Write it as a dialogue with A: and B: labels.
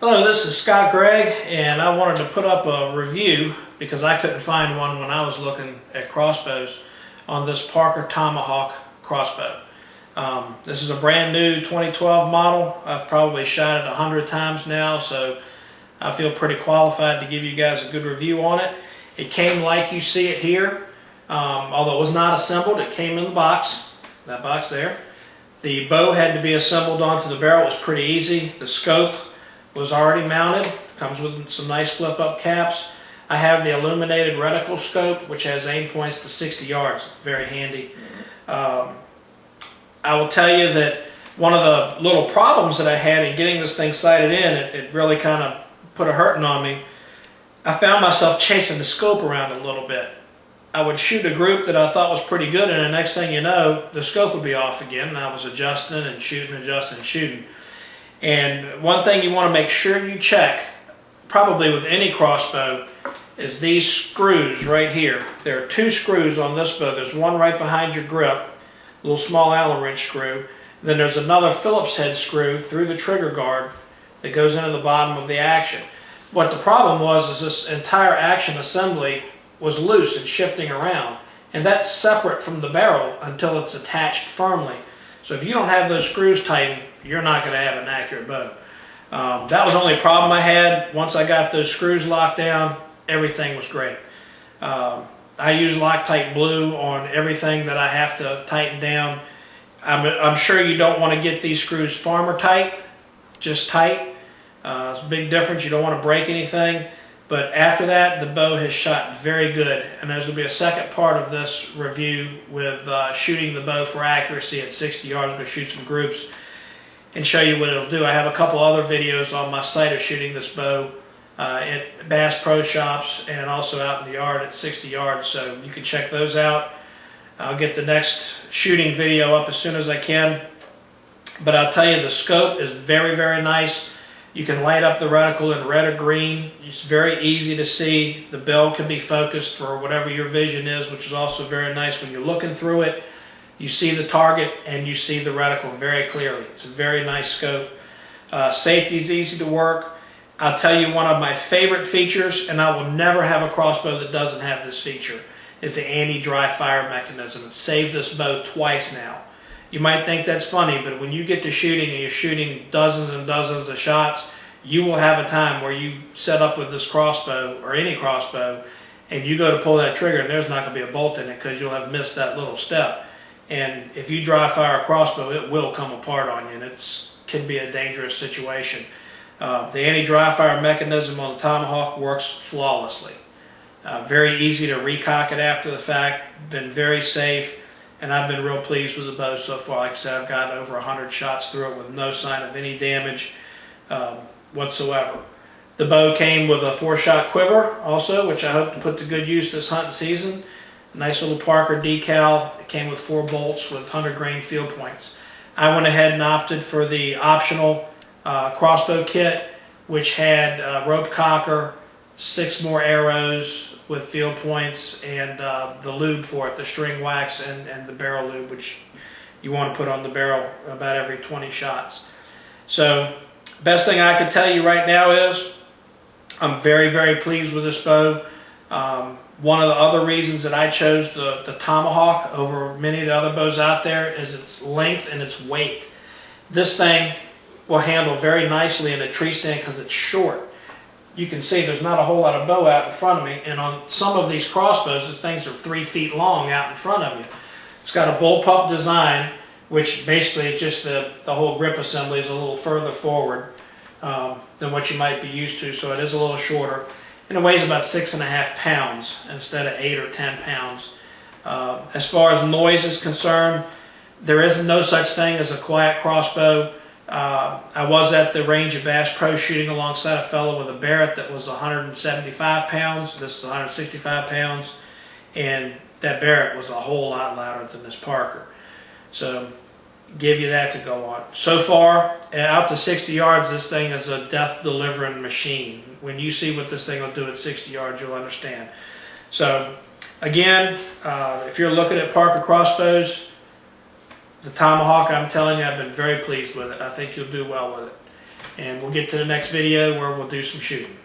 A: Hello, this is Scott Gregg, and I wanted to put up a review because I couldn't find one when I was looking at crossbows on this Parker Tomahawk Crossbow. This is a brand new 2012 model. I've probably shot it 100 times now, so I feel pretty qualified to give you guys a good review on it. It came like you see it here, although it was not assembled. It came in the box, that box there. The bow had to be assembled onto the barrel. It was pretty easy. The scope was already mounted. Comes with some nice flip-up caps. I have the illuminated reticle scope, which has aim points to 60 yards. Very handy. I will tell you that one of the little problems that I had in getting this thing sighted in, it really kind of put a hurting on me. I found myself chasing the scope around a little bit. I would shoot a group that I thought was pretty good, and the next thing you know, the scope would be off again, and I was adjusting and shooting, adjusting and shooting. And one thing you want to make sure you check, probably with any crossbow, is these screws right here. There are two screws on this bow. There's one right behind your grip, a little small Allen wrench screw. Then there's another Phillips head screw through the trigger guard that goes into the bottom of the action. What the problem was is this entire action assembly was loose and shifting around. And that's separate from the barrel until it's attached firmly. So if you don't have those screws tightened, you're not going to have an accurate bow. That was the only problem I had. Once I got those screws locked down, everything was great. I use Loctite Blue on everything that I have to tighten down. I'm sure you don't want to get these screws farmer tight, just tight. It's a big difference. You don't want to break anything. But after that, the bow has shot very good. And there's going to be a second part of this review with shooting the bow for accuracy at 60 yards. I'm going to shoot some groups and show you what it'll do. I have a couple other videos on my site of shooting this bow at Bass Pro Shops and also out in the yard at 60 yards. So you can check those out. I'll get the next shooting video up as soon as I can. But I'll tell you, the scope is very, very nice. You can light up the reticle in red or green. It's very easy to see. The bill can be focused for whatever your vision is, which is also very nice. When you're looking through it, you see the target and you see the reticle very clearly. It's a very nice scope. Safety is easy to work. I'll tell you, one of my favorite features, and I will never have a crossbow that doesn't have this feature, is the anti-dry fire mechanism. It's saved this bow twice now. You might think that's funny, but when you get to shooting and you're shooting dozens and dozens of shots, you will have a time where you set up with this crossbow or any crossbow and you go to pull that trigger and there's not going to be a bolt in it because you'll have missed that little step. And if you dry fire a crossbow, it will come apart on you, and it can be a dangerous situation. The anti-dry fire mechanism on the Tomahawk works flawlessly. Very easy to recock it after the fact, been very safe. And I've been real pleased with the bow so far. Like I said, I've gotten over 100 shots through it with no sign of any damage whatsoever. The bow came with a 4-shot quiver also, which I hope to put to good use this hunting season. Nice little Parker decal. It came with 4 bolts with 100 grain field points. I went ahead and opted for the optional crossbow kit, which had rope cocker, 6 more arrows with field points, and the lube for it, the string wax and the barrel lube, which you want to put on the barrel about every 20 shots. So best thing I can tell you right now is I'm very, very pleased with this bow. One of the other reasons that I chose the Tomahawk over many of the other bows out there is its length and its weight. This thing will handle very nicely in a tree stand because it's short. You can see there's not a whole lot of bow out in front of me, and on some of these crossbows, the things are 3 feet long out in front of you. It's got a bullpup design, which basically is just the whole grip assembly is a little further forward than what you might be used to, so it is a little shorter. And it weighs about 6.5 pounds instead of 8 or 10 pounds. As far as noise is concerned, there is no such thing as a quiet crossbow. I was at the range of Bass Pro shooting alongside a fellow with a Barrett that was 175 pounds. This is 165 pounds. And that Barrett was a whole lot louder than this Parker. So, give you that to go on. So far, out to 60 yards, this thing is a death-delivering machine. When you see what this thing will do at 60 yards, you'll understand. So, again, if you're looking at Parker crossbows, the Tomahawk, I'm telling you, I've been very pleased with it. I think you'll do well with it. and we'll get to the next video where we'll do some shooting.